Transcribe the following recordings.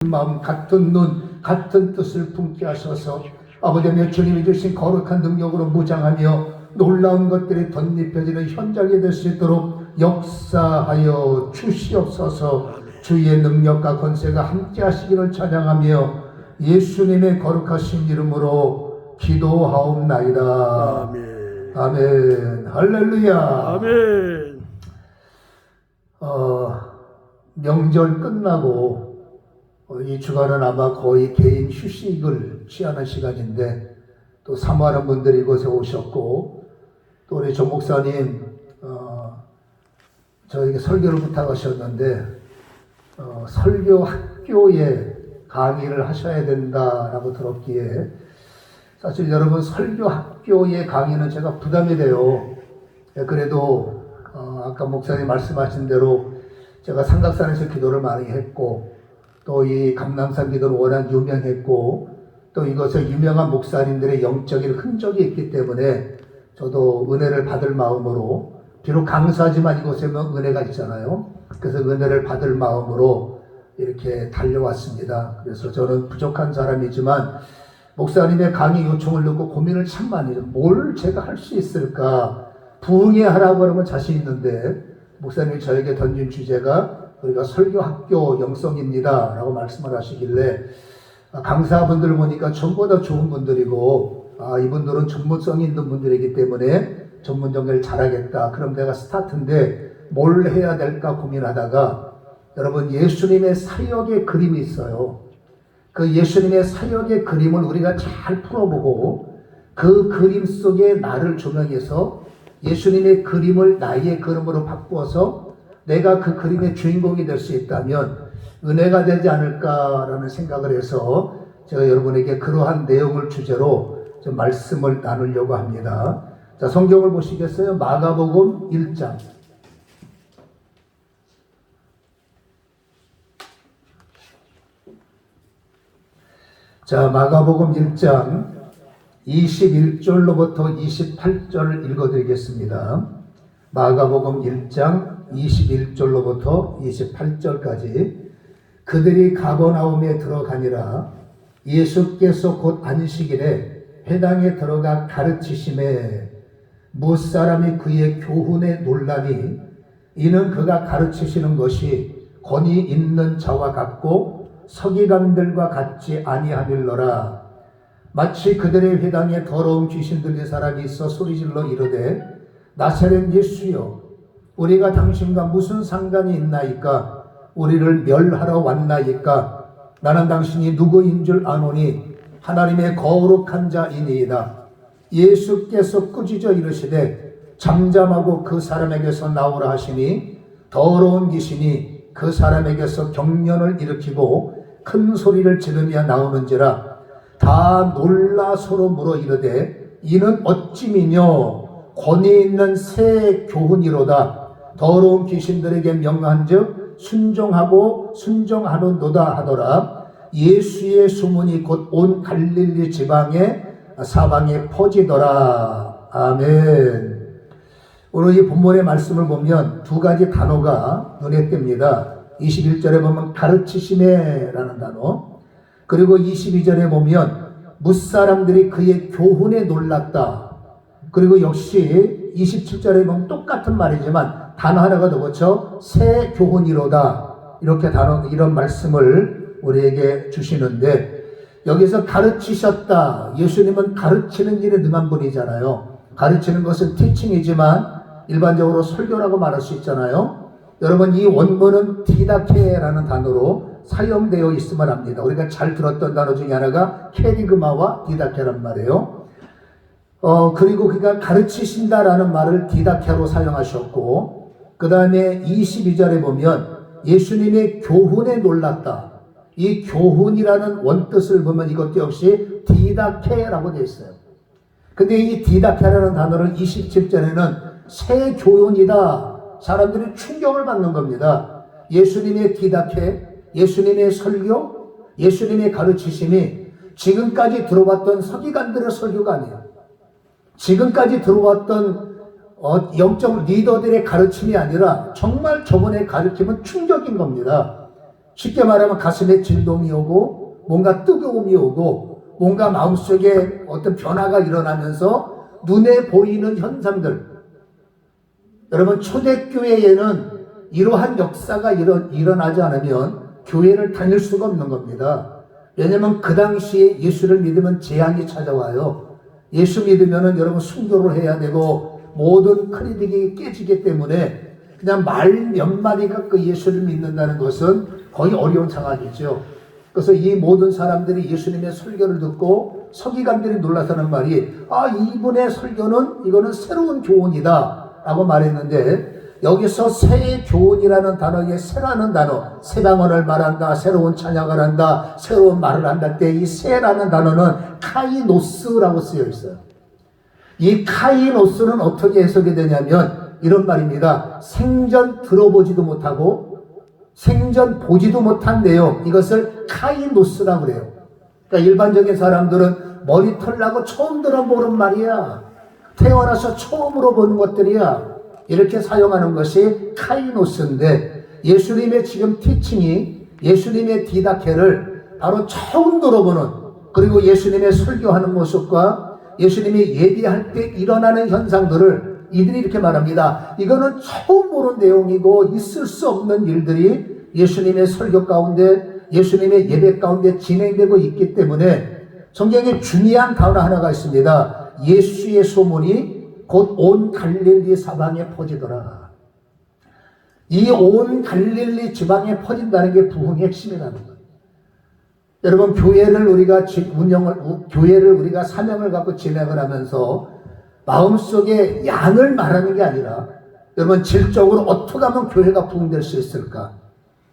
마음, 같은 눈, 같은 뜻을 품게 하셔서 아버지여 주님이 주신 거룩한 능력으로 무장하며 놀라운 것들이 덧입혀지는 현장이 될 수 있도록 역사하여 주시옵소서. 주의 능력과 권세가 함께 하시기를 찬양하며 예수님의 거룩하신 이름으로 기도하옵나이다. 아멘. 아멘. 할렐루야. 아멘. 명절 끝나고 이 주간은 아마 거의 개인 휴식을 취하는 시간인데 또 사모하는 분들이 이곳에 오셨고 또 우리 정 목사님 저에게 설교를 부탁하셨는데 설교 학교에 강의를 하셔야 된다라고 들었기에 사실 여러분 설교 학교의 강의는 제가 부담이 돼요. 그래도 아까 목사님 말씀하신 대로 제가 삼각산에서 기도를 많이 했고 또 이 감람산 기도는 워낙 유명했고 또 이것에 유명한 목사님들의 영적인 흔적이 있기 때문에 저도 은혜를 받을 마음으로 비록 강사지만 이곳에는 은혜가 있잖아요. 그래서 은혜를 받을 마음으로 이렇게 달려왔습니다. 그래서 저는 부족한 사람이지만 목사님의 강의 요청을 듣고 고민을 참 많이 해요. 뭘 제가 할 수 있을까? 부흥회하라고 하면 자신 있는데 목사님이 저에게 던진 주제가 우리가 설교학교 영성입니다 라고 말씀을 하시길래 강사분들 보니까 전부 다 좋은 분들이고 이분들은 전문성이 있는 분들이기 때문에 전문 전개를 잘하겠다. 그럼 내가 스타트인데 뭘 해야 될까 고민하다가 여러분 예수님의 사역의 그림이 있어요. 그 예수님의 사역의 그림을 우리가 잘 풀어보고 그 그림 속에 나를 조명해서 예수님의 그림을 나의 그림으로 바꾸어서 내가 그 그림의 주인공이 될 수 있다면 은혜가 되지 않을까라는 생각을 해서 제가 여러분에게 그러한 내용을 주제로 좀 말씀을 나누려고 합니다. 자, 성경을 보시겠어요? 마가복음 1장. 자, 마가복음 1장 21절로부터 28절을 읽어드리겠습니다. 마가복음 1장 21절로부터 28절까지 그들이 가버나움에 들어가니라. 예수께서 곧 안식일에 회당에 들어가 가르치심에 무사람이 그의 교훈에 놀라니 이는 그가 가르치시는 것이 권위 있는 자와 같고 서기관들과 같지 아니하밀러라. 마치 그들의 회당에 더러운 귀신 들린 사람이 있어 소리질러 이르되 나사렛 예수여 우리가 당신과 무슨 상관이 있나이까? 우리를 멸하러 왔나이까? 나는 당신이 누구인 줄 아노니 하나님의 거룩한 자이니이다. 예수께서 꾸짖어 이르시되 잠잠하고 그 사람에게서 나오라 하시니 더러운 귀신이 그 사람에게서 경련을 일으키고 큰 소리를 지르며 나오는지라. 다 놀라 서로 물어 이르되 이는 어찌미뇨? 권위 있는 새 교훈이로다. 더러운 귀신들에게 명한즉 순종하고 순종하는도다 하더라. 예수의 소문이 곧 온 갈릴리 지방에 사방에 퍼지더라. 아멘. 오늘 이 본문의 말씀을 보면 두 가지 단어가 눈에 띕니다. 21절에 보면 가르치심에 라는 단어, 그리고 22절에 보면 무사람들이 그의 교훈에 놀랐다. 그리고 역시 27절에 보면 똑같은 말이지만 단어 하나가 더 고쳐 새 교훈이로다. 이렇게 이런 말씀을 우리에게 주시는데 여기서 가르치셨다. 예수님은 가르치는 일에 능한 분이잖아요. 가르치는 것은 티칭이지만 일반적으로 설교라고 말할 수 있잖아요. 여러분 이 원문은 디다케라는 단어로 사용되어 있음을 합니다. 우리가 잘 들었던 단어 중에 하나가 캐리그마와 디다케란 말이에요. 그리고 그가 가르치신다라는 말을 디다케로 사용하셨고 그 다음에 22절에 보면 예수님의 교훈에 놀랐다. 이 교훈이라는 원뜻을 보면 이것도 역시 디다케라고 되어 있어요. 근데 이 디다케라는 단어를 27절에는 새 교훈이다. 사람들이 충격을 받는 겁니다. 예수님의 디다케, 예수님의 설교, 예수님의 가르치심이 지금까지 들어왔던 서기관들의 설교가 아니에요. 지금까지 들어왔던 영적 리더들의 가르침이 아니라 정말 저번에 가르침은 충격인 겁니다. 쉽게 말하면 가슴에 진동이 오고 뭔가 뜨거움이 오고 뭔가 마음속에 어떤 변화가 일어나면서 눈에 보이는 현상들. 여러분, 초대교회에는 이러한 역사가 일어나지 않으면 교회를 다닐 수가 없는 겁니다. 왜냐하면 그 당시에 예수를 믿으면 재앙이 찾아와요. 예수 믿으면 여러분 순교를 해야 되고 모든 크레딧이 깨지기 때문에 그냥 말 몇 마디 갖고 예수를 믿는다는 것은 거의 어려운 상황이죠. 그래서 이 모든 사람들이 예수님의 설교를 듣고 서기관들이 놀라서는 말이, 이분의 설교는 이거는 새로운 교훈이다 라고 말했는데, 여기서 새 교훈이라는 단어에 새라는 단어, 새 방언을 말한다, 새로운 찬양을 한다, 새로운 말을 한다 할 때 이 새라는 단어는 카이노스라고 쓰여 있어요. 이 카이노스는 어떻게 해석이 되냐면 이런 말입니다. 생전 들어보지도 못하고 생전 보지도 못한 내용, 이것을 카이노스라고 그래요. 그러니까 일반적인 사람들은 머리털 나고 처음 들어보는 말이야, 태어나서 처음으로 보는 것들이야, 이렇게 사용하는 것이 카이노스인데, 예수님의 지금 티칭이, 예수님의 디다케를 바로 처음 들어보는, 그리고 예수님의 설교하는 모습과 예수님이 예비할 때 일어나는 현상들을 이들이 이렇게 말합니다. 이거는 처음 보는 내용이고 있을 수 없는 일들이 예수님의 설교 가운데, 예수님의 예배 가운데 진행되고 있기 때문에 성경에 중요한 단어 하나가 있습니다. 예수의 소문이 곧 온 갈릴리 사방에 퍼지더라. 이 온 갈릴리 지방에 퍼진다는 게 부흥의 핵심이라는 거예요. 여러분, 교회를 우리가 교회를 우리가 사명을 갖고 진행을 하면서 마음속에 양을 말하는 게 아니라, 여러분, 질적으로 어떻게 하면 교회가 부흥될 수 있을까?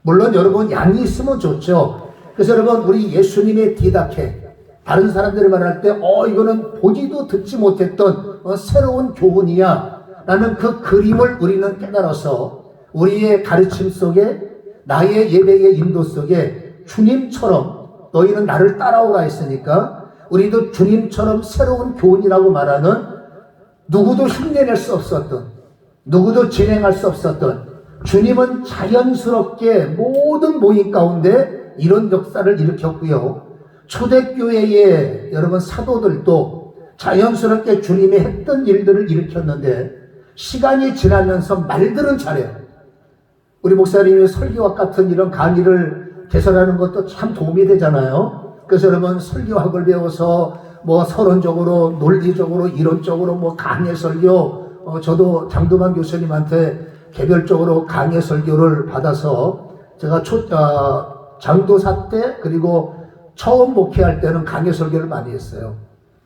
물론 여러분 양이 있으면 좋죠. 그래서 여러분, 우리 예수님의 디다케, 다른 사람들이 말할 때 이거는 보지도 듣지 못했던 새로운 교훈이야 라는 그 그림을 우리는 깨달아서 우리의 가르침 속에, 나의 예배의 인도 속에 주님처럼 너희는 나를 따라오라 했으니까 우리도 주님처럼 새로운 교훈이라고 말하는, 누구도 흉내낼 수 없었던, 누구도 진행할 수 없었던, 주님은 자연스럽게 모든 모임 가운데 이런 역사를 일으켰고요. 초대교회의 여러분 사도들도 자연스럽게 주님이 했던 일들을 일으켰는데, 시간이 지나면서 말들은 잘해요. 우리 목사님이 설교학 같은 이런 강의를 개설하는 것도 참 도움이 되잖아요. 그래서 여러분, 설교학을 배워서 뭐 서론적으로, 논리적으로, 이론적으로 강의 설교, 저도 장도만 교수님한테 개별적으로 강의 설교를 받아서 제가 장도사 때, 그리고 처음 목회할 때는 강의 설교를 많이 했어요.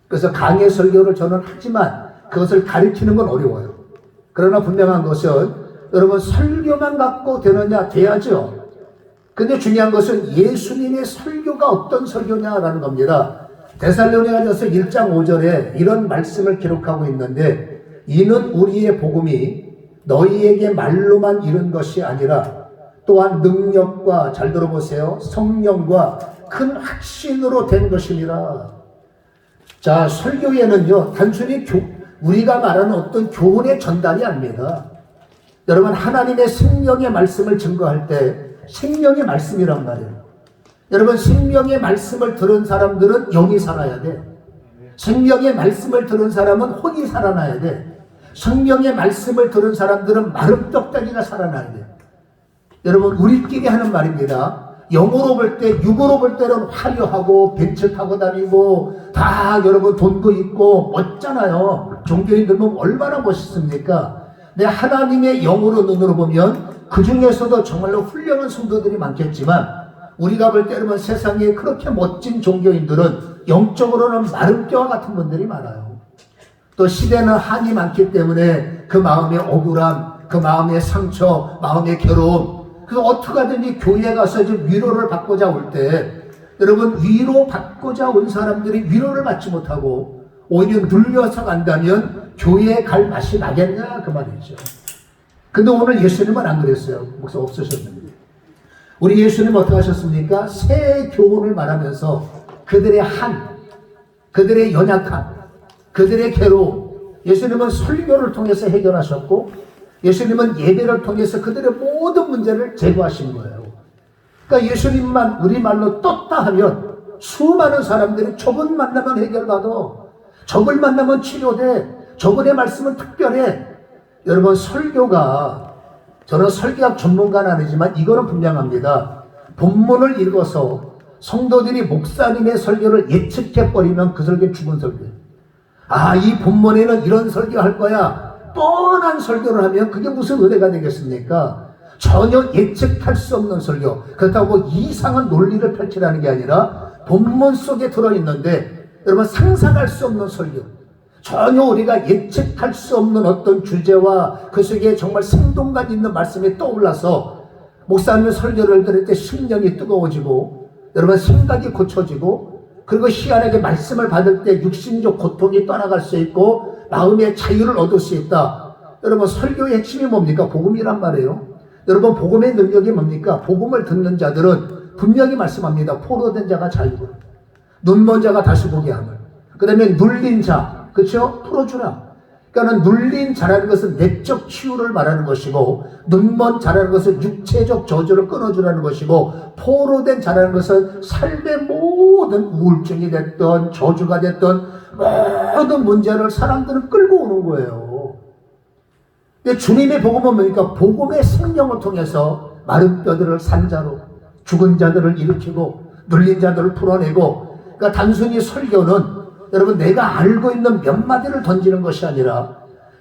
그래서 강의 설교를 저는 하지만 그것을 가르치는 건 어려워요. 그러나 분명한 것은, 여러분, 설교만 갖고 되느냐? 돼야죠. 근데 중요한 것은 예수님의 설교가 어떤 설교냐라는 겁니다. 데살로니가전서 1장 5절에 이런 말씀을 기록하고 있는데, 이는 우리의 복음이 너희에게 말로만 이른 것이 아니라 또한 능력과, 잘 들어보세요, 성령과 큰 확신으로 된 것이니라. 자, 설교에는요, 단순히 우리가 말하는 어떤 교훈의 전달이 아닙니다. 여러분, 하나님의 생명의 말씀을 증거할 때 생명의 말씀이란 말이에요. 여러분, 생명의 말씀을 들은 사람들은 영이 살아야 돼. 생명의 말씀을 들은 사람은 혼이 살아나야 돼. 성령의 말씀을 들은 사람들은 마른 뼈다귀가 살아나야 돼. 여러분, 우리끼리 하는 말입니다. 영으로 볼 때, 육으로 볼 때는 화려하고 벤츠 타고 다니고 다 여러분 돈도 있고 멋잖아요. 종교인들 보면 얼마나 멋있습니까? 근데 하나님의 영으로 눈으로 보면 그 중에서도 정말로 훌륭한 성도들이 많겠지만, 우리가 볼 때 여러분 세상에 그렇게 멋진 종교인들은 영적으로는 마른 뼈와 같은 분들이 많아요. 또 시대는 한이 많기 때문에 그 마음의 억울함, 그 마음의 상처, 마음의 괴로움, 그래서 어떻게 하든지 교회에 가서 좀 위로를 받고자 올 때, 여러분, 위로 받고자 온 사람들이 위로를 받지 못하고 오히려 눌려서 간다면 교회에 갈 맛이 나겠냐 그 말이죠. 근데 오늘 예수님은 안 그랬어요. 목사 없으셨는데. 우리 예수님 어떻게 하셨습니까? 새 교훈을 말하면서 그들의 그들의 연약함, 그들의 괴로움, 예수님은 설교를 통해서 해결하셨고, 예수님은 예배를 통해서 그들의 모든 문제를 제거하신 거예요. 그러니까 예수님만 우리말로 떴다 하면 수많은 사람들이 저분 만나면 해결받아. 저걸 만나면 치료돼. 저분의 말씀은 특별해. 여러분, 설교가, 저는 설교학 전문가는 아니지만 이거는 분명합니다. 본문을 읽어서 성도들이 목사님의 설교를 예측해버리면 그 설교는 죽은 설교예요. 아, 이 본문에는 이런 설교할 거야. 뻔한 설교를 하면 그게 무슨 은혜가 되겠습니까? 전혀 예측할 수 없는 설교. 그렇다고 이상한 논리를 펼치라는 게 아니라 본문 속에 들어있는데 여러분 상상할 수 없는 설교. 전혀 우리가 예측할 수 없는 어떤 주제와 그 속에 정말 생동감 있는 말씀이 떠올라서 목사님의 설교를 들을 때 심령이 뜨거워지고 여러분 생각이 고쳐지고 그리고 희한하게 말씀을 받을 때 육신적 고통이 떠나갈 수 있고 마음의 자유를 얻을 수 있다. 여러분 설교의 핵심이 뭡니까? 복음이란 말이에요. 여러분 복음의 능력이 뭡니까? 복음을 듣는 자들은 분명히 말씀합니다. 포로된 자가 자유를, 눈먼 자가 다시 보게 함을, 그 다음에 눌린 자, 그렇죠? 풀어주라. 그러니까 눌린 자라는 것은 내적 치유를 말하는 것이고 눈먼 자라는 것은 육체적 저주를 끊어주라는 것이고 포로된 자라는 것은 삶의 모든 우울증이 됐던 저주가 됐던 모든 문제를 사람들은 끌고 오는 거예요. 근데 주님의 복음은 뭡니까? 복음의 생명을 통해서 마른 뼈들을 산 자로, 죽은 자들을 일으키고 눌린 자들을 풀어내고, 그러니까 단순히 설교는 여러분 내가 알고 있는 몇 마디를 던지는 것이 아니라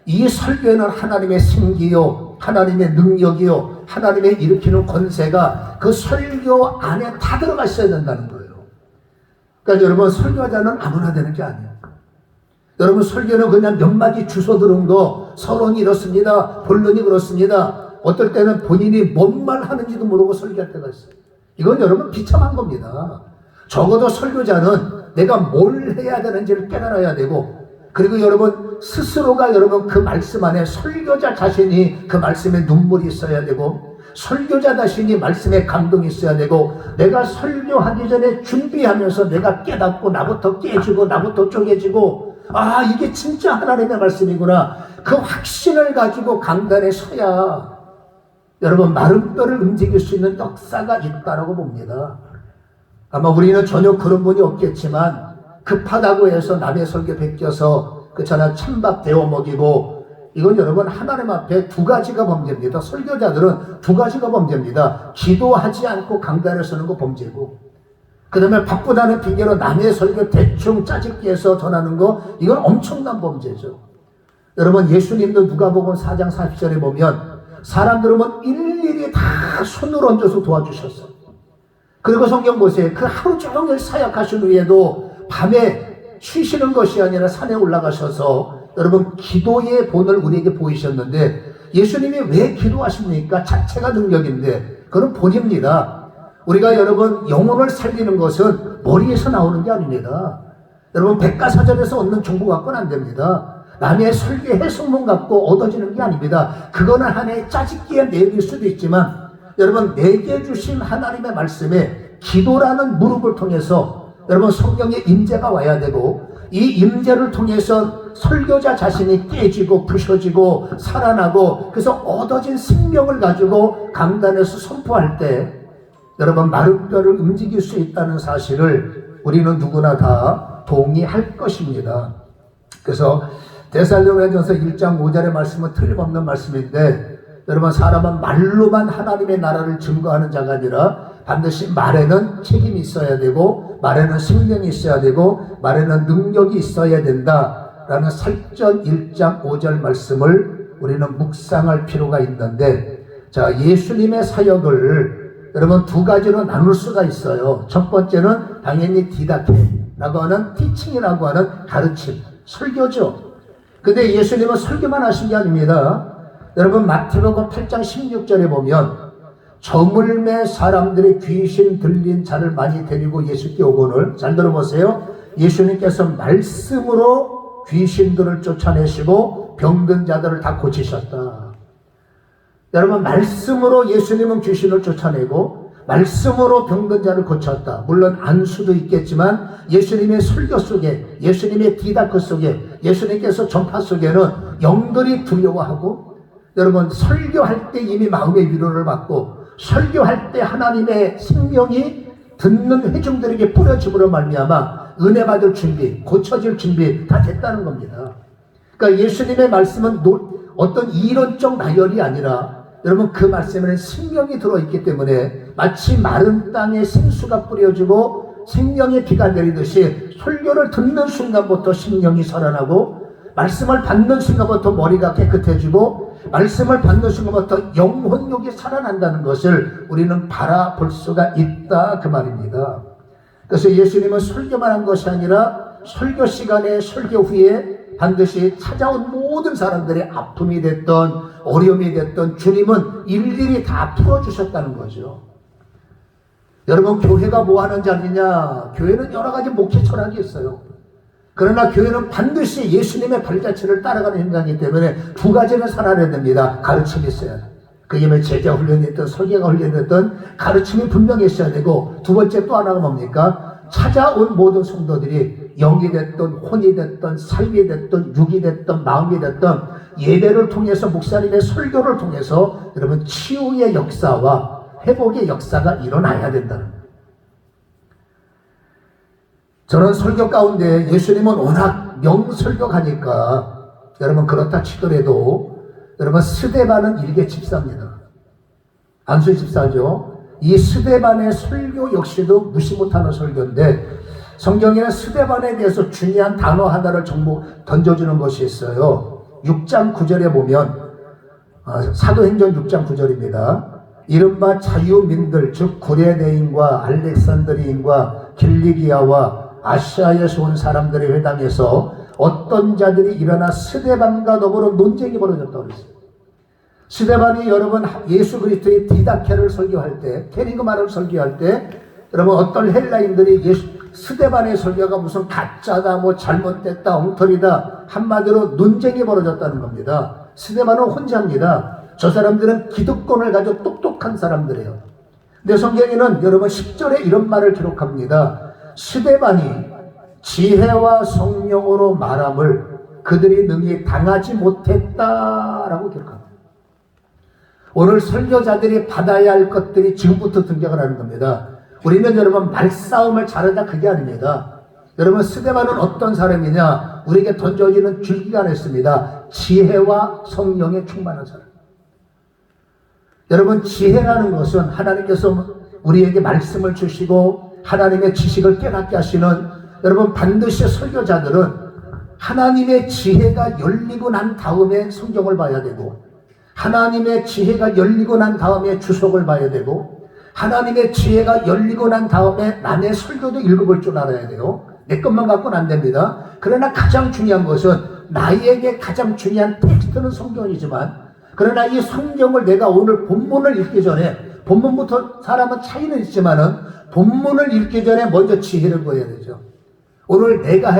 이 설교에는 하나님의 생기요, 하나님의 능력이요, 하나님의 일으키는 권세가 그 설교 안에 다 들어가 있어야 된다는 거예요. 그러니까 여러분 설교자는 아무나 되는 게 아니에요. 여러분 설교는 그냥 몇 마디 주워 들은 거, 서론이 이렇습니다, 본론이 그렇습니다. 어떨 때는 본인이 뭔 말 하는지도 모르고 설교할 때가 있어요. 이건 여러분 비참한 겁니다. 적어도 설교자는 내가 뭘 해야 되는지를 깨달아야 되고, 그리고 여러분 스스로가 여러분 그 말씀 안에 설교자 자신이 그 말씀에 눈물이 있어야 되고, 설교자 자신이 말씀에 감동이 있어야 되고, 내가 설교하기 전에 준비하면서 내가 깨닫고 나부터 깨지고 나부터 쪼개지고, 아 이게 진짜 하나님의 말씀이구나, 그 확신을 가지고 강단에 서야 여러분 마른 뼈를 움직일 수 있는 역사가 있다라고 봅니다. 아마 우리는 전혀 그런 분이 없겠지만 급하다고 해서 남의 설교 베껴서 그처럼 찬밥 데워 먹이고, 이건 여러분 하나님 앞에 두 가지가 범죄입니다. 설교자들은 두 가지가 범죄입니다. 기도하지 않고 강단에 서는 거 범죄고, 그 다음에 바쁘다는 핑계로 남의 설교 대충 짜집기 해서 전하는 거, 이건 엄청난 범죄죠. 여러분 예수님도 누가복음 4장 40절에 보면 사람들은 일일이 다 손을 얹어서 도와주셨어요. 그리고 성경 보세요. 그 하루 종일 사역하신 후에도 밤에 쉬시는 것이 아니라 산에 올라가셔서 여러분 기도의 본을 우리에게 보이셨는데, 예수님이 왜 기도하십니까? 자체가 능력인데 그건 본입니다. 우리가 여러분 영혼을 살리는 것은 머리에서 나오는 게 아닙니다. 여러분 백과사전에서 얻는 정보 갖고는 안 됩니다. 남의 설교 해석문 갖고 얻어지는 게 아닙니다. 그거는 하나의 짜집기의 내용일 수도 있지만 여러분 내게 주신 하나님의 말씀에 기도라는 무릎을 통해서 여러분 성령의 임재가 와야 되고, 이 임재를 통해서 설교자 자신이 깨지고 부셔지고 살아나고, 그래서 얻어진 생명을 가지고 강단에서 선포할 때 여러분 마른 뼈를 움직일 수 있다는 사실을 우리는 누구나 다 동의할 것입니다. 그래서 데살로니가전서 1장 5절의 말씀은 틀림없는 말씀인데, 여러분 사람은 말로만 하나님의 나라를 증거하는 자가 아니라 반드시 말에는 책임이 있어야 되고, 말에는 생명이 있어야 되고, 말에는 능력이 있어야 된다라는 설전 1장 5절 말씀을 우리는 묵상할 필요가 있는데, 자 예수님의 사역을 여러분 두 가지로 나눌 수가 있어요. 첫 번째는 당연히 디다케라고 하는 티칭이라고 하는 가르침, 설교죠. 근데 예수님은 설교만 하신 게 아닙니다. 여러분 마태복음 8장 16절에 보면 저물매 사람들이 귀신 들린 자를 많이 데리고 예수께 오거늘, 잘 들어보세요. 예수님께서 말씀으로 귀신들을 쫓아내시고 병든 자들을 다 고치셨다. 여러분 말씀으로 예수님은 귀신을 쫓아내고 말씀으로 병든 자를 고쳤다. 물론 안수도 있겠지만 예수님의 설교 속에, 예수님의 디다크 속에, 예수님께서 전파 속에는 영들이 두려워하고, 여러분 설교할 때 이미 마음의 위로를 받고, 설교할 때 하나님의 생명이 듣는 회중들에게 뿌려짐으로 말미암아 은혜 받을 준비, 고쳐질 준비 다 됐다는 겁니다. 그러니까 예수님의 말씀은 어떤 이론적 나열이 아니라 여러분 그 말씀에는 생명이 들어있기 때문에 마치 마른 땅에 생수가 뿌려지고 생명의 비가 내리듯이 설교를 듣는 순간부터 생명이 살아나고 말씀을 받는 순간부터 머리가 깨끗해지고 말씀을 받는 순간부터 영혼력이 살아난다는 것을 우리는 바라볼 수가 있다 그 말입니다. 그래서 예수님은 설교만 한 것이 아니라 설교 시간에 설교 후에 반드시 찾아온 모든 사람들의 아픔이 됐던 어려움이 됐던 주님은 일일이 다 풀어주셨다는 거죠. 여러분 교회가 뭐 하는 자리냐? 교회는 여러 가지 목회 철학이 있어요. 그러나 교회는 반드시 예수님의 발자취를 따라가는 현장이기 때문에 두 가지는 살아내야 됩니다. 가르침이 있어야 돼요. 그게 뭐 제자 훈련이 됐든 설교가 훈련이 됐든 가르침이 분명히 있어야 되고 두 번째 또 하나가 뭡니까? 찾아온 모든 성도들이 영이 됐든 혼이 됐든 삶이 됐든 육이 됐든 마음이 됐든 예배를 통해서 목사님의 설교를 통해서 여러분 치유의 역사와 회복의 역사가 일어나야 된다는 거예요. 저는 설교 가운데 예수님은 워낙 명설교가니까 여러분 그렇다 치더라도 여러분 스데반은 일개 집사입니다. 안수 집사죠. 이 스데반의 설교 역시도 무시 못하는 설교인데 성경에는 스데반에 대해서 중요한 단어 하나를 던져주는 것이 있어요. 6장 9절에 보면 사도행전 6장 9절입니다. 이른바 자유민들 즉 구레네인과 알렉산드리인과 길리기아와 아시아에서 온 사람들의 회당에서 어떤 자들이 일어나 스데반과 더불어 논쟁이 벌어졌다고 그랬어요. 스데반이 여러분 예수 그리스도의 디다케를 설교할 때 케리그마를 설교할 때 여러분 어떤 헬라인들이 스데반의 설교가 무슨 가짜다 뭐 잘못됐다 엉터리다 한마디로 논쟁이 벌어졌다는 겁니다. 스데반은 혼자입니다. 저 사람들은 기득권을 가지고 똑똑한 사람들이에요. 근데 성경에는 여러분 10절에 이런 말을 기록합니다. 스데반이 지혜와 성령으로 말함을 그들이 능히 당하지 못했다라고 기록합니다. 오늘 설교자들이 받아야 할 것들이 지금부터 등장을 하는 겁니다. 우리는 여러분 말싸움을 잘하다 그게 아닙니다. 여러분 스데반은 어떤 사람이냐? 우리에게 던져지는 줄기가 있습니다. 지혜와 성령에 충만한 사람. 여러분 지혜라는 것은 하나님께서 우리에게 말씀을 주시고 하나님의 지식을 깨닫게 하시는 여러분 반드시 설교자들은 하나님의 지혜가 열리고 난 다음에 성경을 봐야 되고 하나님의 지혜가 열리고 난 다음에 주석을 봐야 되고 하나님의 지혜가 열리고 난 다음에 남의 설교도 읽어볼 줄 알아야 돼요. 내 것만 갖고는 안 됩니다. 그러나 가장 중요한 것은 나에게 가장 중요한 텍스트는 성경이지만 그러나 이 성경을 내가 오늘 본문을 읽기 전에 본문부터 사람은 차이는 있지만은 본문을 읽기 전에 먼저 지혜를 구해야 되죠. 오늘 내가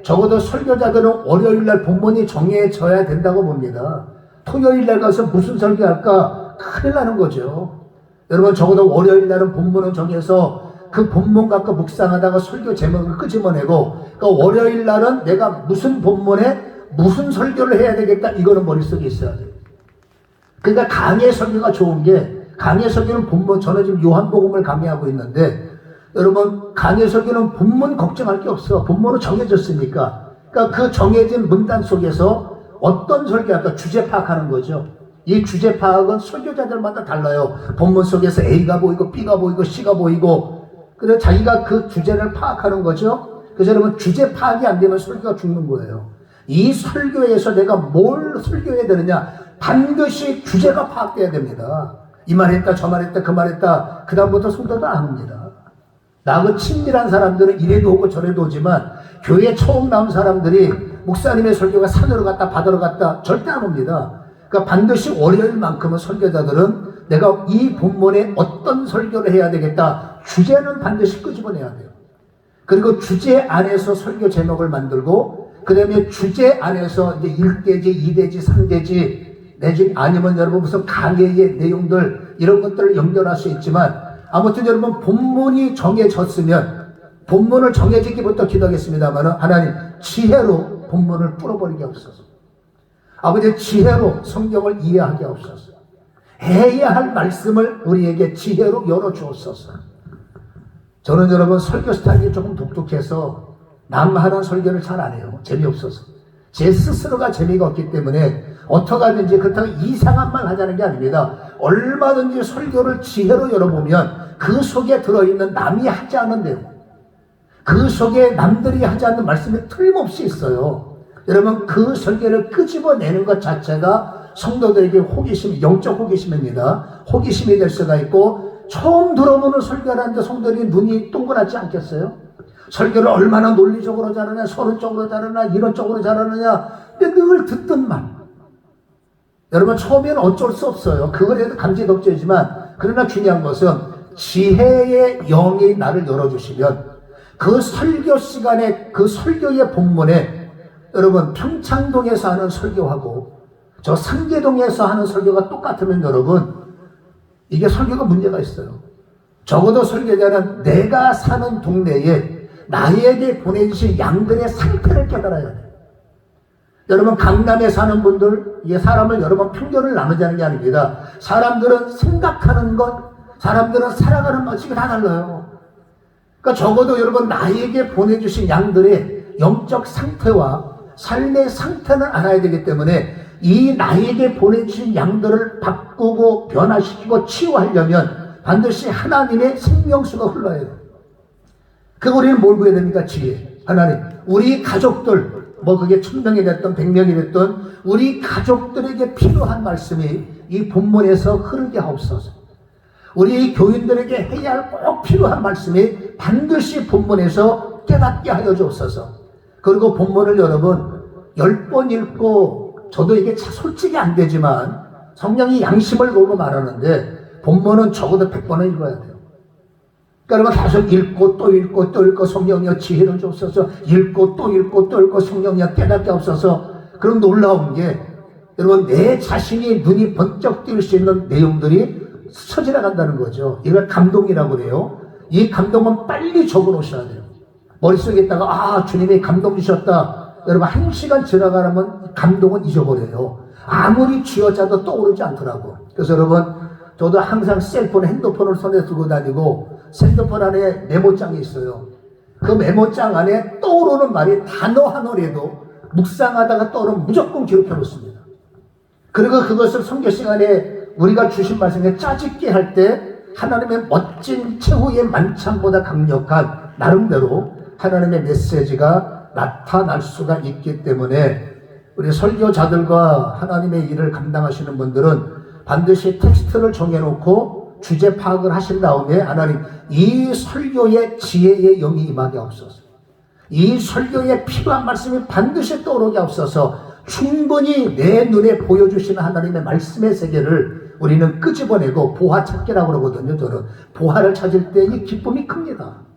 적어도 설교자들은 월요일날 본문이 정해져야 된다고 봅니다. 토요일날 가서 무슨 설교할까 큰일 나는 거죠. 여러분 적어도 월요일날은 본문을 정해서 그 본문 갖고 묵상하다가 설교 제목을 끄집어내고 그러니까 월요일날은 내가 무슨 본문에 무슨 설교를 해야 되겠다 이거는 머릿속에 있어야 돼요. 그러니까 강의 설교가 좋은 게 강의 설교는 본문 저는 지금 요한복음을 강의하고 있는데 여러분 강의 설교는 본문 걱정할 게 없어. 본문은 정해졌으니까. 그러니까 그 정해진 문단 속에서 어떤 설교할까 주제 파악하는 거죠. 이 주제 파악은 설교자들마다 달라요. 본문 속에서 A가 보이고 B가 보이고 C가 보이고 그래서 자기가 그 주제를 파악하는 거죠. 그래서 여러분 주제 파악이 안 되면 설교가 죽는 거예요. 이 설교에서 내가 뭘 설교해야 되느냐 반드시 주제가 파악돼야 됩니다. 이 말했다 저 말했다 그 말했다 그 다음부터 성도도 안 옵니다. 나하고 친밀한 사람들은 이래도 오고 저래도 오지만 교회에 처음 나온 사람들이 목사님의 설교가 산으로 갔다 바다로 갔다 절대 안 옵니다. 그러니까 반드시 월요일만큼은 설교자들은 내가 이 본문에 어떤 설교를 해야 되겠다 주제는 반드시 끄집어내야 돼요. 그리고 주제 안에서 설교 제목을 만들고 그 다음에 주제 안에서 이제 1대지 2대지 3대지 내지 아니면 여러분 무슨 강의의 내용들 이런 것들을 연결할 수 있지만 아무튼 여러분 본문이 정해졌으면 본문을 정해지기부터 기도하겠습니다만 하나님 지혜로 본문을 풀어버리게 없어서 아버지 지혜로 성경을 이해하게 없어서 해야 할 말씀을 우리에게 지혜로 열어주었소서. 저는 여러분 설교 스타일이 조금 독특해서 남하는 설교를 잘 안 해요. 재미없어서. 제 스스로가 재미가 없기 때문에 어떻게 하든지 그렇다고 이상한 말 하자는 게 아닙니다. 얼마든지 설교를 지혜로 열어보면 그 속에 들어있는 남이 하지 않은 내용, 그 속에 남들이 하지 않는 말씀이 틀림없이 있어요. 여러분 그 설교를 끄집어내는 것 자체가 성도들에게 호기심, 영적 호기심입니다. 호기심이 될 수가 있고, 처음 들어보는 설교라는데 성도들이 눈이 동그랗지 않겠어요? 설교를 얼마나 논리적으로 잘하냐, 서론적으로 잘하냐, 이론적으로 잘하느냐, 근데 늘 듣던 말. 여러분 처음에는 어쩔 수 없어요. 그거라도 감지덕지이지만, 그러나 중요한 것은 지혜의 영이 나를 열어주시면 그 설교 시간에, 그 설교의 본문에 여러분 평창동에서 하는 설교하고 저 상계동에서 하는 설교가 똑같으면 여러분 이게 설교가 문제가 있어요. 적어도 설교자는 내가 사는 동네에 나에게 보내주신 양들의 상태를 깨달아야 돼요. 여러분 강남에 사는 분들, 이게 사람을 여러분 편견을 나누자는 게 아닙니다. 사람들은 생각하는 것, 사람들은 살아가는 방식이 다 달라요. 그러니까 적어도 여러분 나에게 보내주신 양들의 영적 상태와 삶의 상태는 알아야 되기 때문에 이 나에게 보내주신 양들을 바꾸고 변화시키고 치유하려면 반드시 하나님의 생명수가 흘러야 돼요. 그 우리는 뭘 구해야 됩니까? 지혜. 하나님, 우리 가족들, 그게 1000명이 됐든 100명이 됐든 우리 가족들에게 필요한 말씀이 이 본문에서 흐르게 하옵소서. 우리 교인들에게 해야 할 꼭 필요한 말씀이 반드시 본문에서 깨닫게 하여 주옵소서. 그리고 본문을 여러분 10번 읽고, 저도 이게 솔직히 안 되지만 성령이 양심을 걸고 말하는데 본문은 적어도 100번은 읽어야 돼요. 그러니까 여러분 계속 읽고 또 읽고 또 읽고 성령이여 지혜를 주옵소서, 읽고 또 읽고 또 읽고 성령이여 깨닫게 하옵소서. 그런 놀라운 게 여러분 내 자신이 눈이 번쩍 뜰 수 있는 내용들이 스쳐 지나간다는 거죠. 이걸 감동이라고 그래요. 이 감동은 빨리 적어 놓으셔야 돼요. 머릿속에 있다가 주님이 감동 주셨다. 여러분 1시간 지나가면 감동은 잊어버려요. 아무리 쥐어짜도 떠오르지 않더라고. 그래서 여러분 저도 항상 셀폰, 핸드폰을 손에 들고 다니고 핸드폰 안에 메모장이 있어요. 그 메모장 안에 떠오르는 말이 단어 하나라도 묵상하다가 떠오르면 무조건 기록해 놓습니다. 그리고 그것을 선교 시간에 우리가 주신 말씀에 짜집기 할 때 하나님의 멋진 최후의 만찬보다 강력한 나름대로 하나님의 메시지가 나타날 수가 있기 때문에 우리 설교자들과 하나님의 일을 감당하시는 분들은 반드시 텍스트를 정해놓고 주제 파악을 하신 다음에 하나님 이 설교의 지혜의 영이 임하게 하옵소서. 이 설교에 필요한 말씀이 반드시 떠오르게 하옵소서. 충분히 내 눈에 보여주시는 하나님의 말씀의 세계를 우리는 끄집어내고 보화 찾기라고 그러거든요. 저는 보화를 찾을 때 이 기쁨이 큽니다.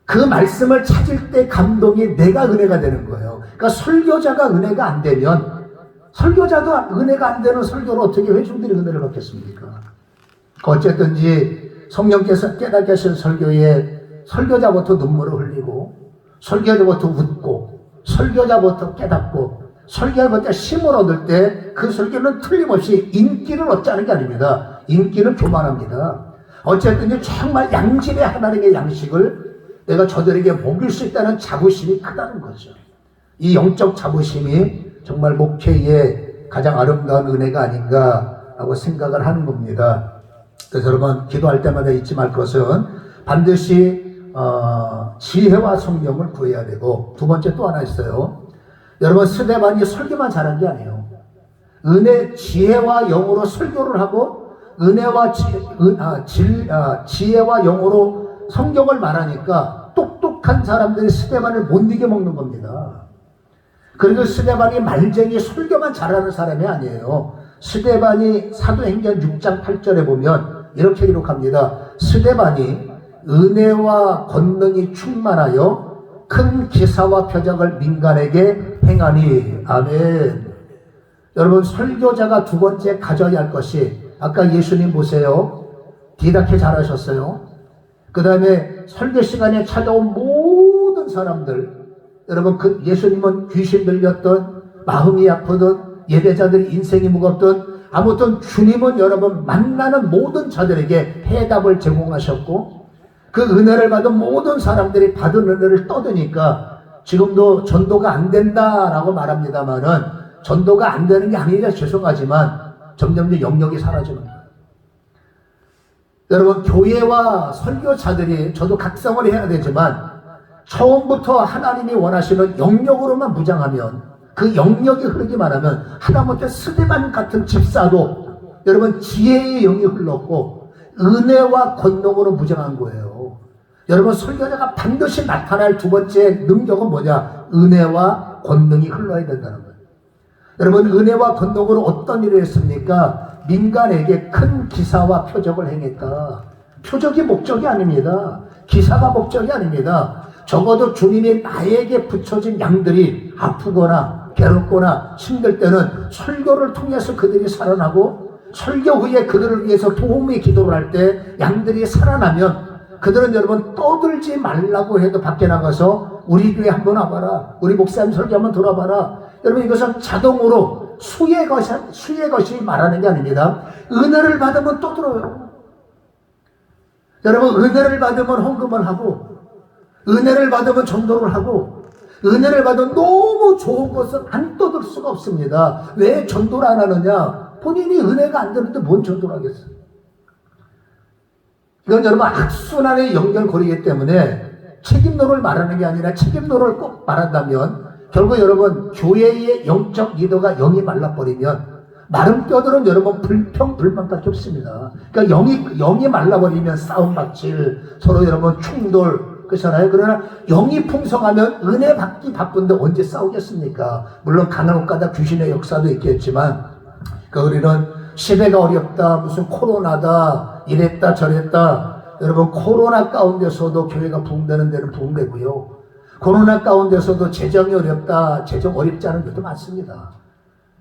그 말씀을 찾을 때 감동이 내가 은혜가 되는 거예요. 그러니까 설교자가 은혜가 안 되면, 설교자도 은혜가 안 되는 설교를 어떻게 회중들이 은혜를 받겠습니까? 어쨌든지 성령께서 깨닫게 하신 설교에 설교자부터 눈물을 흘리고, 설교자부터 웃고, 설교자부터 깨닫고, 설교자부터 힘을 얻을 때 그 설교는 틀림없이 인기를 얻자는 게 아닙니다. 인기는 교만합니다. 어쨌든지 정말 양질의 하나님의 양식을 내가 저들에게 먹일 수 있다는 자부심이 크다는 거죠. 이 영적 자부심이 정말 목회의 가장 아름다운 은혜가 아닌가라고 생각을 하는 겁니다. 그래서 여러분 기도할 때마다 잊지 말 것은 반드시 지혜와 성령을 구해야 되고, 두 번째 또 하나 있어요. 여러분 스데반이 설교만 잘한 게 아니에요. 지혜와 영으로 설교를 하고 은혜와 지혜와 영으로 성경을 말하니까 똑똑한 사람들이 스데반을 못 이겨 먹는 겁니다. 그리고 스데반이 말쟁이 설교만 잘하는 사람이 아니에요. 스데반이 사도행전 6장 8절에 보면 이렇게 기록합니다. 스데반이 은혜와 권능이 충만하여 큰 기사와 표적을 민간에게 행하니. 아멘. 여러분 설교자가 두 번째 가져야 할 것이, 아까 예수님 보세요. 디다케 잘하셨어요. 그 다음에 설교 시간에 찾아온 모든 사람들, 여러분 예수님은 귀신 들렸던, 마음이 아프던, 예배자들이 인생이 무겁던 아무튼 주님은 여러분 만나는 모든 자들에게 해답을 제공하셨고 그 은혜를 받은 모든 사람들이 받은 은혜를 떠드니까 지금도 전도가 안 된다라고 말합니다만은 전도가 안 되는 게 아니라 죄송하지만 점점 영역이 사라지는 거예요. 여러분 교회와 설교자들이 저도 각성을 해야 되지만 처음부터 하나님이 원하시는 영역으로만 무장하면 그 영역이 흐르기만 하면 하다못해 스데반 같은 집사도 여러분 지혜의 영이 흘렀고 은혜와 권능으로 무장한 거예요. 여러분 설교자가 반드시 나타날 두 번째 능력은 뭐냐? 은혜와 권능이 흘러야 된다는 거예요. 여러분 은혜와 권능으로 어떤 일을 했습니까? 민간에게 큰 기사와 표적을 행했다. 표적이 목적이 아닙니다. 기사가 목적이 아닙니다. 적어도 주님이 나에게 붙여진 양들이 아프거나 괴롭거나 힘들 때는 설교를 통해서 그들이 살아나고 설교 후에 그들을 위해서 도움의 기도를 할 때 양들이 살아나면 그들은 여러분 떠들지 말라고 해도 밖에 나가서 우리 교회 한번 와봐라. 우리 목사님 설교 한번 들어봐라. 여러분 이것은 자동으로 수의 것이 말하는 게 아닙니다. 은혜를 받으면 또 들어요. 여러분 은혜를 받으면 헌금을 하고 은혜를 받으면 전도를 하고 은혜를 받으면 너무 좋은 것은 안 떠들 수가 없습니다. 왜 전도를 안 하느냐? 본인이 은혜가 안 되는데 뭔 전도를 하겠어요? 이건 여러분 악순환의 연결고리이기 때문에 책임론을 말하는 게 아니라 책임론을 꼭 말한다면 결국 여러분 교회의 영적 리더가 영이 말라버리면 마른 뼈들은 여러분 불평불만밖에 없습니다. 그러니까 영이 말라버리면 싸움박질 서로 여러분 충돌 그렇잖아요. 그러나 영이 풍성하면 은혜 받기 바쁜데 언제 싸우겠습니까? 물론 간혹가다 귀신의 역사도 있겠지만 우리는 시대가 어렵다 무슨 코로나다 이랬다 저랬다 여러분 코로나 가운데서도 교회가 부흥되는 데는 부흥되고요. 코로나 가운데서도 재정이 어렵다 재정 어렵지 않은 데도 많습니다.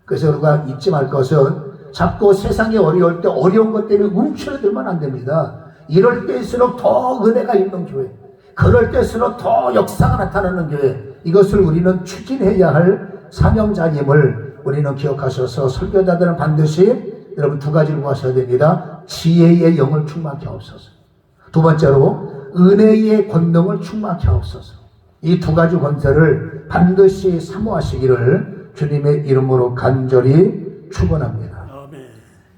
그래서 우리가 잊지 말 것은 자꾸 세상이 어려울 때 어려운 것 때문에 움츠러들면 안 됩니다. 이럴 때일수록 더 은혜가 있는 교회 그럴 때일수록 더 역사가 나타나는 교회 이것을 우리는 추진해야 할 사명자임을 우리는 기억하셔서 설교자들은 반드시 여러분 두 가지를 구하셔야 됩니다. 지혜의 영을 충만케 하옵소서. 두 번째로 은혜의 권능을 충만케 하옵소서. 이 두 가지 권세를 반드시 사모하시기를 주님의 이름으로 간절히 축원합니다.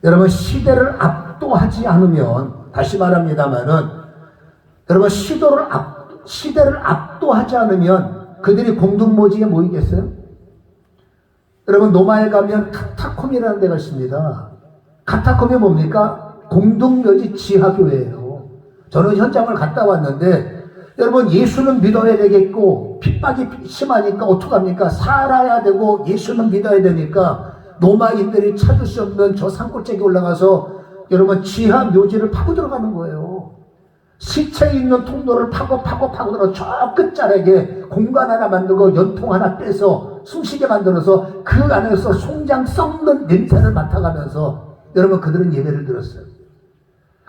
여러분 시대를 압도하지 않으면 다시 말합니다마는 여러분 시대를 압도하지 않으면 그들이 공동모지에 모이겠어요? 여러분 노마에 가면 카타콤이라는 데가 있습니다. 카타콤이 뭡니까? 공동묘지 지하교회예요. 저는 현장을 갔다 왔는데 여러분 예수는 믿어야 되겠고 핍박이 심하니까 어떡합니까? 살아야 되고 예수는 믿어야 되니까 노마인들이 찾을 수 없는 저 산골짜기 올라가서 여러분 지하 묘지를 파고 들어가는 거예요. 시체 있는 통로를 파고 들어 저 끝자락에 공간 하나 만들고 연통 하나 빼서 숨쉬게 만들어서 그 안에서 송장 썩는 냄새를 맡아가면서 여러분 그들은 예배를 드렸어요.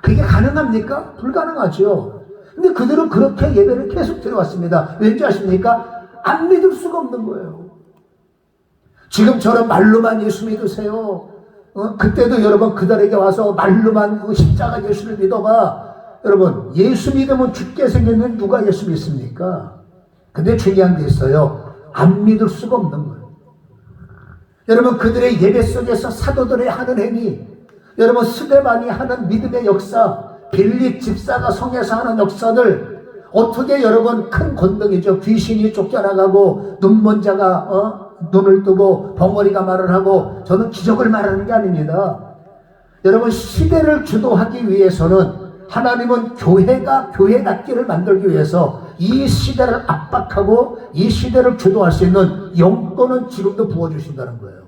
그게 가능합니까? 불가능하죠. 근데 그들은 그렇게 예배를 계속 드려왔습니다. 왠지 아십니까? 안 믿을 수가 없는 거예요. 지금처럼 말로만 예수 믿으세요. 그때도 여러분 그들에게 와서 말로만 십자가 예수를 믿어봐. 여러분 예수 믿으면 죽게 생겼는 누가 예수 믿습니까? 근데 중요한 게 있어요. 안 믿을 수가 없는 거예요. 여러분 그들의 예배 속에서 사도들의 하는 행위 여러분 스데반이 하는 믿음의 역사 빌립 집사가 성에서 하는 역사들 어떻게 여러분 큰 권능이죠. 귀신이 쫓겨나가고 눈먼 자가 눈을 뜨고 벙어리가 말을 하고 저는 기적을 말하는 게 아닙니다. 여러분 시대를 주도하기 위해서는 하나님은 교회가 교회답기를 만들기 위해서 이 시대를 압박하고 이 시대를 주도할 수 있는 영권은 지금도 부어주신다는 거예요.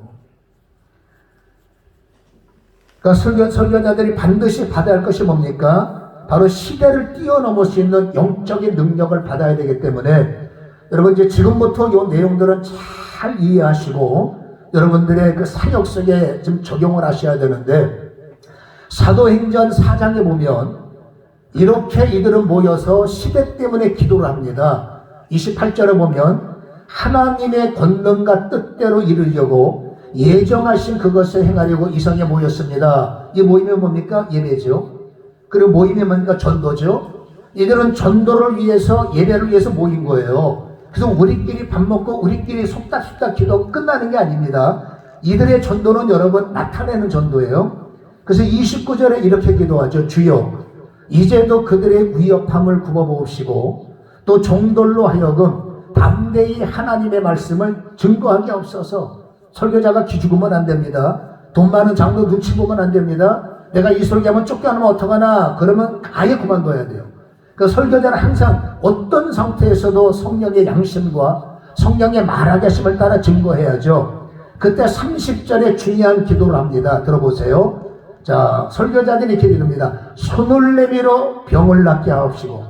그러니까 설교자들이 반드시 받아야 할 것이 뭡니까? 바로 시대를 뛰어넘을 수 있는 영적인 능력을 받아야 되기 때문에 여러분 이제 지금부터 이 내용들은 잘 이해하시고 여러분들의 그 사역 속에 좀 적용을 하셔야 되는데 사도행전 4장에 보면 이렇게 이들은 모여서 시대 때문에 기도를 합니다. 28절에 보면 하나님의 권능과 뜻대로 이루려고 예정하신 그것을 행하려고 이 성에 모였습니다. 이 모임이 뭡니까? 예배죠. 그리고 모임이 뭡니까? 전도죠. 이들은 전도를 위해서, 예배를 위해서 모인 거예요. 그래서 우리끼리 밥 먹고 우리끼리 속닥속닥 기도하고 끝나는 게 아닙니다. 이들의 전도는 여러분 나타내는 전도예요. 그래서 29절에 이렇게 기도하죠. 주여 이제도 그들의 위협함을 굽어보옵시고 또 종들로 하여금 담대히 하나님의 말씀을 증거하게 없어서. 설교자가 기죽으면 안 됩니다. 돈 많은 장로 눈치 보면 안 됩니다. 내가 이 설교하면 쫓겨나면 어떡하나 그러면 아예 그만둬야 돼요. 그 설교자는 항상 어떤 상태에서도 성령의 양심과 성령의 말하게 하심을 따라 증거해야죠. 그때 30절에 중요한 기도를 합니다. 들어보세요. 자, 설교자들이 이렇게 기도합니다. 손을 내밀어 병을 낫게 하옵시고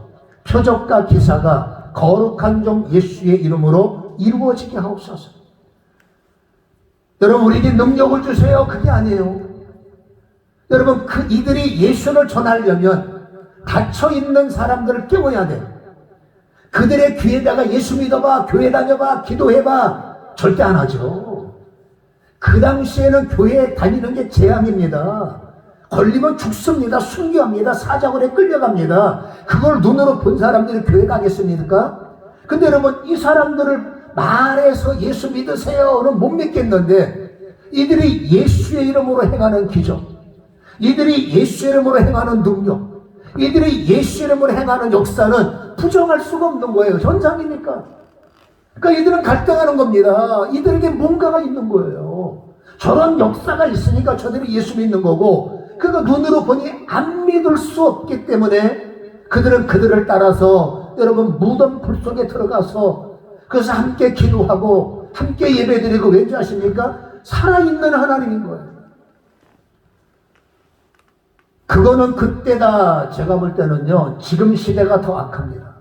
표적과 기사가 거룩한 종 예수의 이름으로 이루어지게 하옵소서. 여러분 우리에게 능력을 주세요. 그게 아니에요. 여러분 이들이 예수를 전하려면 닫혀있는 사람들을 깨워야 돼요. 그들의 귀에다가 예수 믿어봐, 교회 다녀봐, 기도해봐 절대 안 하죠. 그 당시에는 교회에 다니는 게 재앙입니다. 걸리면 죽습니다. 순교합니다. 사자굴에 끌려갑니다. 그걸 눈으로 본 사람들이 교회 가겠습니까? 근데 여러분 이 사람들을 말해서 예수 믿으세요는 못 믿겠는데 이들이 예수의 이름으로 행하는 기적, 이들이 예수의 이름으로 행하는 능력, 이들이 예수의 이름으로 행하는 역사는 부정할 수가 없는 거예요. 현상이니까. 그러니까 이들은 갈등하는 겁니다. 이들에게 뭔가가 있는 거예요. 저런 역사가 있으니까 저들이 예수 믿는 거고, 그거 눈으로 보니 안 믿을 수 없기 때문에 그들은 그들을 따라서 여러분 무덤 불 속에 들어가서 그래서 함께 기도하고 함께 예배드리고 왠지 아십니까? 살아있는 하나님인 거예요. 그거는 그때다. 제가 볼 때는요, 지금 시대가 더 악합니다.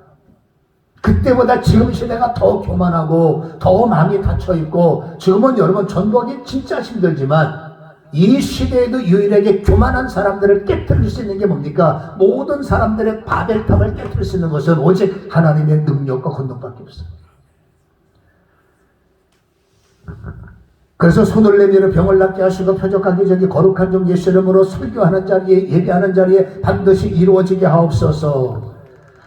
그때보다 지금 시대가 더 교만하고 더 마음이 닫혀있고, 지금은 여러분 전도하기 진짜 힘들지만 이 시대에도 유일하게 교만한 사람들을 깨트릴 수 있는 게 뭡니까? 모든 사람들의 바벨탑을 깨트릴 수 있는 것은 오직 하나님의 능력과 권능밖에 없어요. 그래서 손을 내밀어 병을 낫게 하시고 표적한 기적이 거룩한 종 예수 이름으로 설교하는 자리에, 예배하는 자리에 반드시 이루어지게 하옵소서.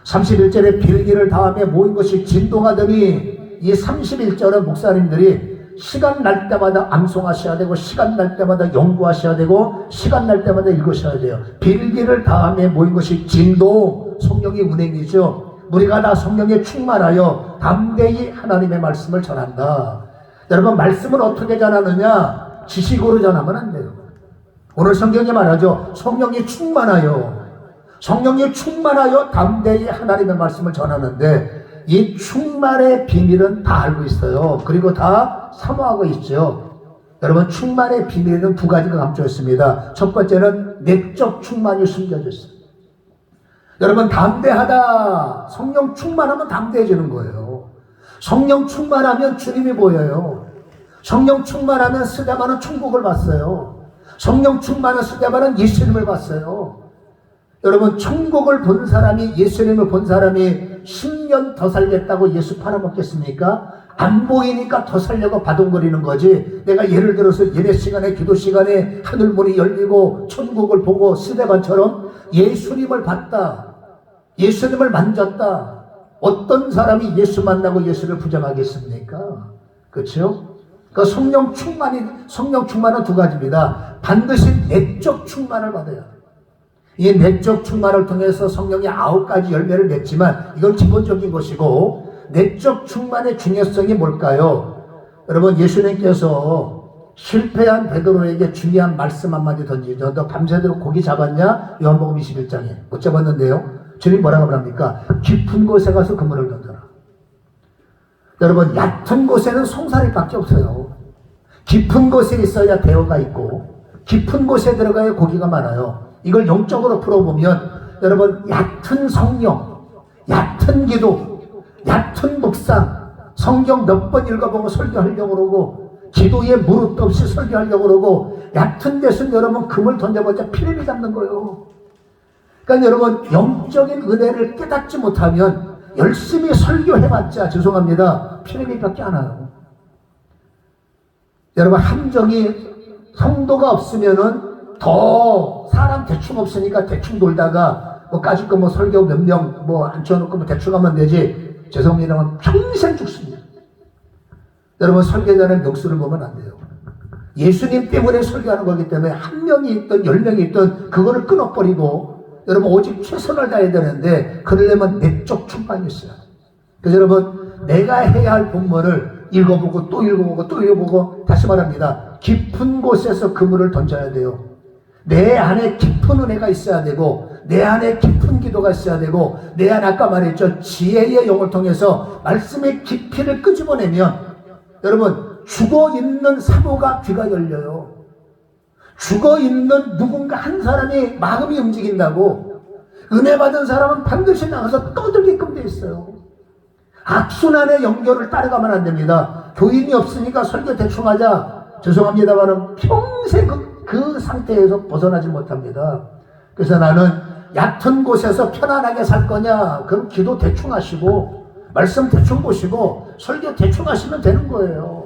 31절에 빌기를 다음에 모인 것이 진동가 되니, 이 31절은 목사님들이 시간 날 때마다 암송하셔야 되고, 시간 날 때마다 연구하셔야 되고, 시간 날 때마다 읽으셔야 돼요. 빌기를 다음에 모인 것이 진동, 성령의 운행이죠. 우리가 다 성령에 충만하여 담대히 하나님의 말씀을 전한다. 여러분 말씀을 어떻게 전하느냐? 지식으로 전하면 안 돼요. 오늘 성경이 말하죠. 성령이 충만하여, 성령이 충만하여 담대히 하나님의 말씀을 전하는데, 이 충만의 비밀은 다 알고 있어요. 그리고 다 사모하고 있죠. 여러분 충만의 비밀에는 두 가지가 감춰 있습니다. 첫 번째는 내적 충만이 숨겨져 있어요. 여러분 담대하다, 성령 충만하면 담대해지는 거예요. 성령 충만하면 주님이 보여요. 성령 충만하면 스데반은 천국을 봤어요. 성령 충만한 스데반은 예수님을 봤어요. 여러분 천국을 본 사람이, 예수님을 본 사람이 10년 더 살겠다고 예수 팔아먹겠습니까? 안 보이니까 더 살려고 바둥거리는 거지. 내가 예를 들어서 예배 시간에, 기도 시간에 하늘문이 열리고 천국을 보고 스데반처럼 예수님을 봤다, 예수님을 만졌다, 어떤 사람이 예수 만나고 예수를 부정하겠습니까? 그렇죠? 그러니까 성령 충만은 두 가지입니다. 반드시 내적 충만을 받아야 돼요. 이 내적 충만을 통해서 성령이 9가지 열매를 맺지만 이건 기본적인 것이고, 내적 충만의 중요성이 뭘까요? 여러분 예수님께서 실패한 베드로에게 중요한 말씀 한마디 던지죠. 너 밤새도록 고기 잡았냐? 요한복음 21장에 못 잡았는데요. 주님 뭐라고 합니까? 깊은 곳에 가서 그물을 던져라. 여러분 얕은 곳에는 송사리밖에 없어요. 깊은 곳에 있어야 대어가 있고, 깊은 곳에 들어가야 고기가 많아요. 이걸 영적으로 풀어보면 여러분 얕은 성령, 얕은 기도, 얕은 묵상, 성경 몇 번 읽어보고 설교하려고 그러고, 기도에 무릎도 없이 설교하려고 그러고, 얕은 데서는 여러분 금을 던져보자 피레미 잡는 거예요. 그러니까 여러분 영적인 은혜를 깨닫지 못하면 열심히 설교해봤자 죄송합니다, 피레미밖에 안 와요. 여러분, 함정이 성도가 없으면은 더 사람 대충 없으니까 대충 놀다가 뭐 까짓 거 뭐 설교 몇 명 뭐 앉혀놓고 뭐 대충 하면 되지. 죄송합니다만 평생 죽습니다. 여러분, 설교자는 명수를 보면 안 돼요. 예수님 때문에 설교하는 거기 때문에 한 명이 있든 10명이 있든 그거를 끊어버리고 여러분 오직 최선을 다해야 되는데 그러려면 내적 충만이 있어요. 그래서 여러분, 내가 해야 할 본문을 읽어보고 또 읽어보고 또 읽어보고, 다시 말합니다. 깊은 곳에서 그물을 던져야 돼요. 내 안에 깊은 은혜가 있어야 되고, 내 안에 깊은 기도가 있어야 되고, 내 안에 아까 말했죠, 지혜의 영을 통해서 말씀의 깊이를 끄집어내면 여러분, 죽어있는 사모가 귀가 열려요. 죽어있는 누군가 한 사람이 마음이 움직인다고 은혜 받은 사람은 반드시 나가서 떠들게끔 돼 있어요. 악순환의 연결을 따라가면 안 됩니다. 교인이 없으니까 설교 대충 하자. 죄송합니다만 평생 그 상태에서 벗어나지 못합니다. 그래서 나는 얕은 곳에서 편안하게 살 거냐? 그럼 기도 대충 하시고 말씀 대충 보시고 설교 대충 하시면 되는 거예요.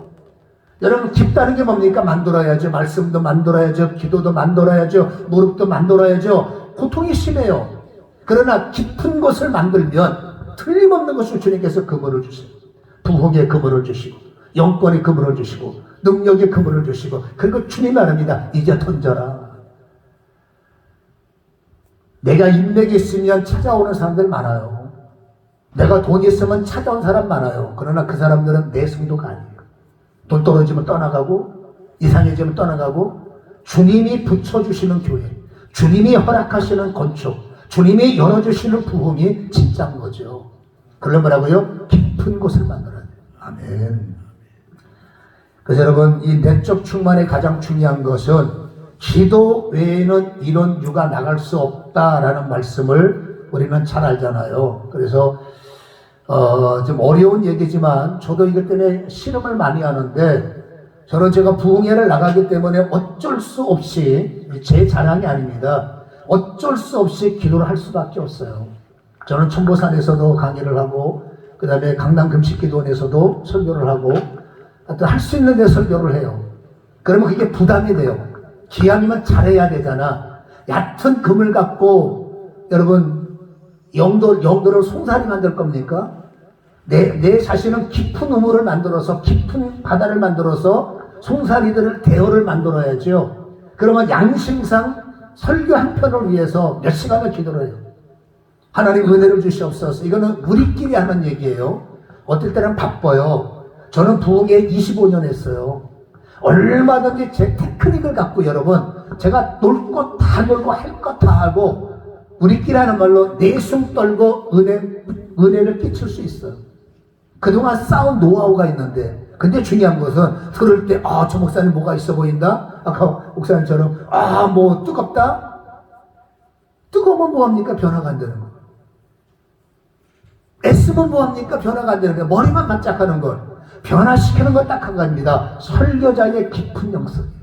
여러분, 깊다는 게 뭡니까? 만들어야죠. 말씀도 만들어야죠. 기도도 만들어야죠. 무릎도 만들어야죠. 고통이 심해요. 그러나 깊은 곳을 만들면 틀림없는 것을 주님께서 그물을 주세요. 부흥의 그물을 주시고 영권의 그물을 주시고 능력의 그물을 주시고, 그리고 주님이 말합니다. 이제 던져라. 내가 인맥이 있으면 찾아오는 사람들 많아요. 내가 돈이 있으면 찾아온 사람 많아요. 그러나 그 사람들은 내 성도가 아니에요. 돈 떨어지면 떠나가고 이상해지면 떠나가고, 주님이 붙여주시는 교회, 주님이 허락하시는 건축, 주님이 열어주시는 부흥이 진짜인 거죠. 그러면 뭐라고요? 깊은 곳을 만들어야 돼요. 아멘. 그래서 여러분, 이 내적 충만의 가장 중요한 것은 기도 외에는 이런 유가 나갈 수 없다라는 말씀을 우리는 잘 알잖아요. 그래서 좀 어려운 얘기지만 저도 이것 때문에 실험을 많이 하는데, 저는 제가 부흥회를 나가기 때문에 어쩔 수 없이, 제 자랑이 아닙니다, 어쩔 수 없이 기도를 할 수밖에 없어요. 저는 천보산에서도 강의를 하고, 그 다음에 강남 금식기도원에서도 설교를 하고, 하여튼 할 수 있는 데 설교를 해요. 그러면 그게 부담이 돼요. 기왕이면 잘해야 되잖아. 얕은 금을 갖고 여러분 영도를 송사리 만들 겁니까? 내 자신은 깊은 우물을 만들어서, 깊은 바다를 만들어서 송사리들을 대어를 만들어야죠. 그러면 양심상 설교 한 편을 위해서 몇 시간을 기도를 해요. 하나님 은혜를 주시옵소서. 이거는 우리끼리 하는 얘기예요. 어떨 때는 바빠요. 저는 부흥회 25년 했어요. 얼마든지 제 테크닉을 갖고 여러분, 제가 놀 것 다 놀고 할 것 다 하고, 우리끼리 하는 말로 내숭 떨고 은혜를 끼칠 수 있어요. 그동안 쌓은 노하우가 있는데, 근데 중요한 것은 들을 때 저 목사님 뭐가 있어 보인다? 아까 목사님처럼 뭐 뜨겁다? 뜨거우면 뭐합니까? 변화가 안 되는 거. 애쓰면 뭐합니까? 변화가 안 되는 거. 머리만 반짝하는 걸 변화시키는 건 딱 한 가지입니다. 설교자의 깊은 영성이에요.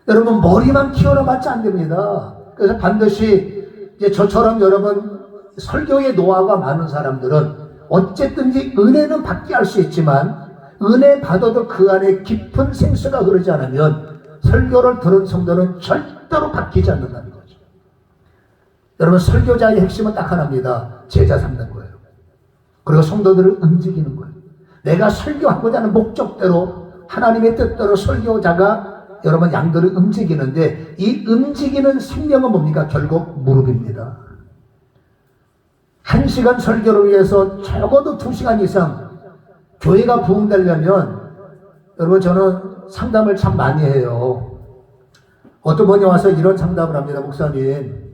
여러분, 머리만 키워놔봤자 안 됩니다. 그래서 반드시 이제 저처럼 여러분 설교의 노하우가 많은 사람들은 어쨌든지 은혜는 받게 할 수 있지만, 은혜 받아도 그 안에 깊은 생수가 흐르지 않으면 설교를 들은 성도는 절대로 바뀌지 않는다는 거죠. 여러분, 설교자의 핵심은 딱 하나입니다. 제자 삼는 거예요. 그리고 성도들을 움직이는 거예요. 내가 설교하고자 하는 목적대로, 하나님의 뜻대로 설교자가 여러분 양들을 움직이는데, 이 움직이는 생명은 뭡니까? 결국 무릎입니다. 1시간 설교를 위해서 적어도 2시간 이상 교회가 부흥되려면, 여러분 저는 상담을 참 많이 해요. 어떤 분이 와서 이런 상담을 합니다. 목사님,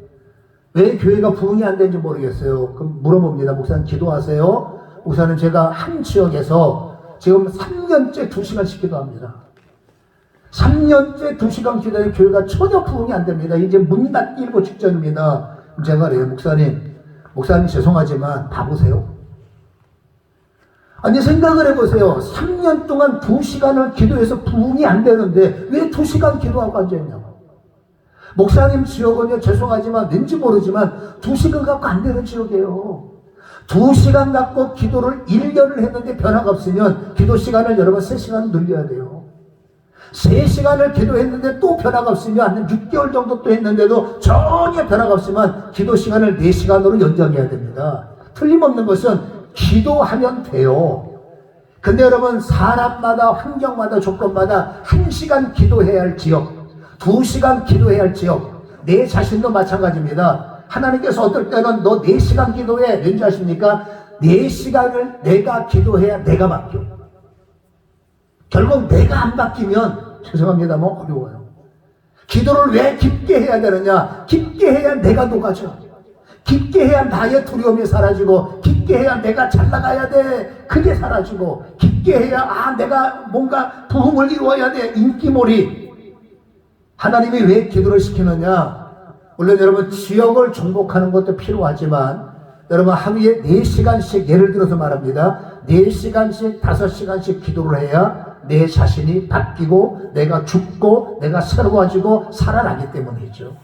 왜 교회가 부흥이 안 되는지 모르겠어요. 그럼 물어봅니다. 목사님 기도하세요. 목사님, 제가 한 지역에서 지금 3년째 2시간씩 기도합니다. 3년째 2시간 기도해 교회가 전혀 부흥이 안 됩니다. 이제 문 닫기 일보 직전입니다. 제가 그래요. 목사님 죄송하지만 봐보세요. 아니, 생각을 해보세요. 3년 동안 2시간을 기도해서 부흥이 안 되는데 왜 2시간 기도하고 앉아있냐고. 목사님 지역은요, 죄송하지만 왠지 모르지만 2시간 갖고 안 되는 지역이에요. 2시간 갖고 기도를 1년을 했는데 변화가 없으면 기도 시간을 여러분 3시간 늘려야 돼요. 3시간을 기도했는데 또 변화가 없으면 한 6개월 정도 또 했는데도 전혀 변화가 없으면 기도 시간을 4시간으로 연장해야 됩니다. 틀림없는 것은 기도하면 돼요. 근데 여러분, 사람마다 환경마다 조건마다 1시간 기도해야 할 지역, 2시간 기도해야 할 지역, 내 자신도 마찬가지입니다. 하나님께서 어떨 때는 너 4시간 기도해. 왠지 아십니까? 4시간을 내가 기도해야 내가 바뀌어. 결국 내가 안 바뀌면 죄송합니다, 뭐 어려워요. 기도를 왜 깊게 해야 되느냐? 깊게 해야 내가 녹아져. 깊게 해야 나의 두려움이 사라지고, 깊게 해야 내가 잘 나가야 돼. 그게 사라지고, 깊게 해야 내가 뭔가 부흥을 이루어야 돼. 인기몰이. 하나님이 왜 기도를 시키느냐? 물론 여러분 지역을 정복하는 것도 필요하지만 여러분 하루에 4시간씩, 예를 들어서 말합니다, 4시간씩 5시간씩 기도를 해야 내 자신이 바뀌고 내가 죽고 내가 새로워지고 살아나기 때문이죠.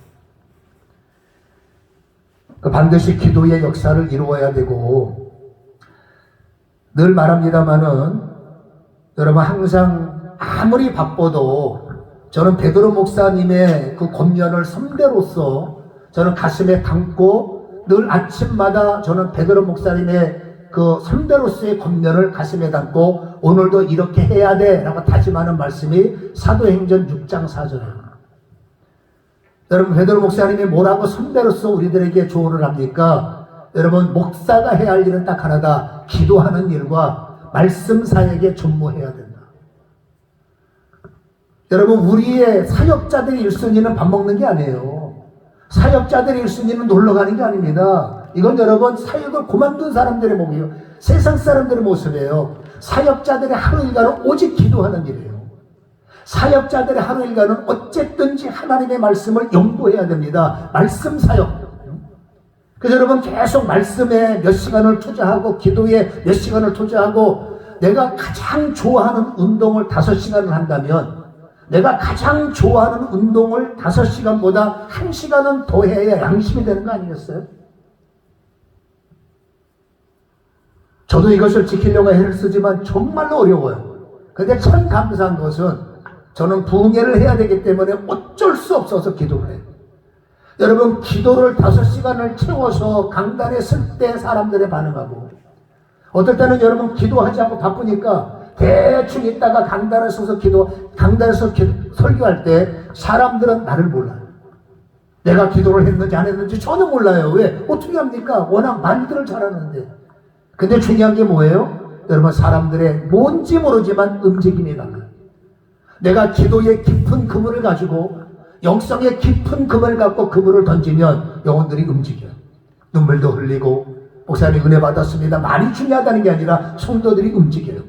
반드시 기도의 역사를 이루어야 되고, 늘 말합니다마는 여러분 항상 아무리 바빠도 저는 베드로 목사님의 그 권면을 선배로서 저는 가슴에 담고, 늘 아침마다 저는 베드로 목사님의 그 선배로서의 권면을 가슴에 담고 오늘도 이렇게 해야 돼 라고 다짐하는 말씀이 사도행전 6장 4절입니다. 여러분, 베드로 목사님이 뭐라고 선배로서 우리들에게 조언을 합니까? 여러분, 목사가 해야 할 일은 딱 하나다. 기도하는 일과 말씀 사역에 전무해야 된다. 여러분, 우리의 사역자들의 1순위는 밥 먹는 게 아니에요. 사역자들의 1순위는 놀러 가는 게 아닙니다. 이건 여러분 사역을 그만둔 사람들의 몸이에요. 세상 사람들의 모습이에요. 사역자들의 하루 일과는 오직 기도하는 일이에요. 사역자들의 하루 일과는 어쨌든지 하나님의 말씀을 연구해야 됩니다. 말씀 사역. 그래서 여러분 계속 말씀에 몇 시간을 투자하고 기도에 몇 시간을 투자하고, 내가 가장 좋아하는 운동을 5시간을 한다면 내가 가장 좋아하는 운동을 5시간보다 1시간은 더 해야 양심이 되는 거 아니겠어요? 저도 이것을 지키려고 애를 쓰지만 정말로 어려워요. 그런데 참 감사한 것은 저는 부흥회를 해야 되기 때문에 어쩔 수 없어서 기도를 해요. 여러분, 기도를 5시간을 채워서 강단에 쓸 때 사람들의 반응하고, 어떨 때는 여러분 기도하지 않고 바쁘니까 대충 있다가 강단에 서서 설교할 때 사람들은 나를 몰라요. 내가 기도를 했는지 안 했는지 전혀 몰라요. 왜? 어떻게 합니까? 워낙 말들을 잘하는데. 근데 중요한 게 뭐예요? 여러분, 사람들의 뭔지 모르지만 움직임이 달라요. 내가 기도의 깊은 그물을 가지고, 영성의 깊은 그물을 갖고 그물을 던지면 영혼들이 움직여요. 눈물도 흘리고, 목사님 은혜 받았습니다. 말이 중요하다는 게 아니라 성도들이 움직여요.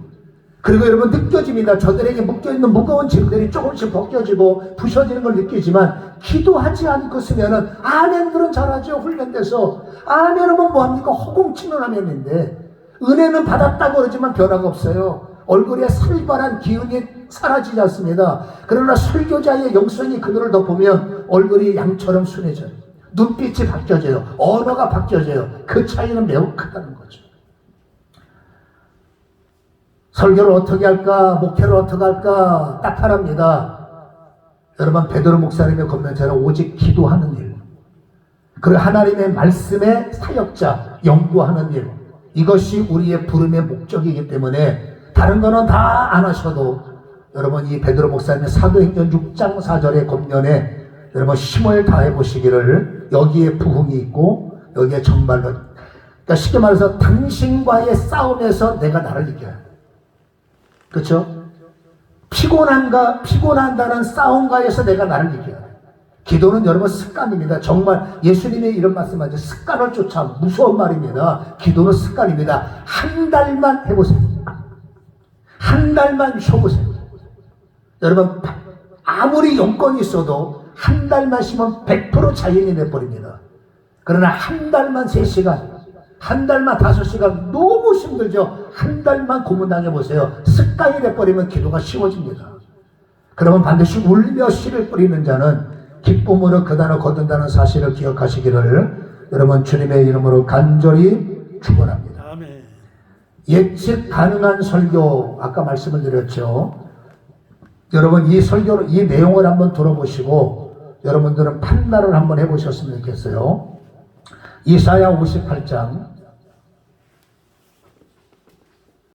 그리고 여러분 느껴집니다. 저들에게 묶여있는 무거운 짐들이 조금씩 벗겨지고 부서지는 걸 느끼지만, 기도하지 않고 쓰면은 아멘들은 잘하죠. 훈련돼서 아멘은 뭐합니까? 허공치는 아멘인데 은혜는 받았다고 그러지만 변화가 없어요. 얼굴에 살벌한 기운이 사라지지 않습니다. 그러나 설교자의 영성이 그들을 더 보면 얼굴이 양처럼 순해져요. 눈빛이 바뀌어져요. 언어가 바뀌어져요. 그 차이는 매우 크다는 거죠. 설교를 어떻게 할까? 목회를 어떻게 할까? 딱 하나입니다. 여러분, 베드로 목사님의 권면처럼 오직 기도하는 일, 그리고 하나님의 말씀의 사역자, 연구하는 일, 이것이 우리의 부름의 목적이기 때문에 다른 거는 다 안 하셔도 여러분 이 베드로 목사님의 사도행전 6장 4절의 권면에 여러분 힘을 다해 보시기를, 여기에 부흥이 있고 여기에 정말로, 그러니까 쉽게 말해서 당신과의 싸움에서 내가 나를 이겨요. 그렇죠? 피곤한다는 싸움과에서 내가 나를 이겨요. 기도는 여러분 습관입니다. 정말 예수님의 이런 말씀하죠. 습관을 쫓아, 무서운 말입니다. 기도는 습관입니다. 한 달만 해보세요. 한 달만 쉬어보세요. 여러분 아무리 용건이 있어도 한 달만 쉬면 100% 자연이 돼버립니다. 그러나 한 달만 3시간, 한 달만 5시간 너무 힘들죠. 한 달만 고문당해보세요. 습관이 돼버리면 기도가 쉬워집니다. 그러면 반드시 울며 씨를 뿌리는 자는 기쁨으로 그 단을 거둔다는 사실을 기억하시기를 여러분 주님의 이름으로 간절히 축원합니다. 예측 가능한 설교, 아까 말씀을 드렸죠. 여러분 이 설교를 이 내용을 한번 들어보시고 여러분들은 판단을 한번 해보셨으면 좋겠어요. 이사야 58장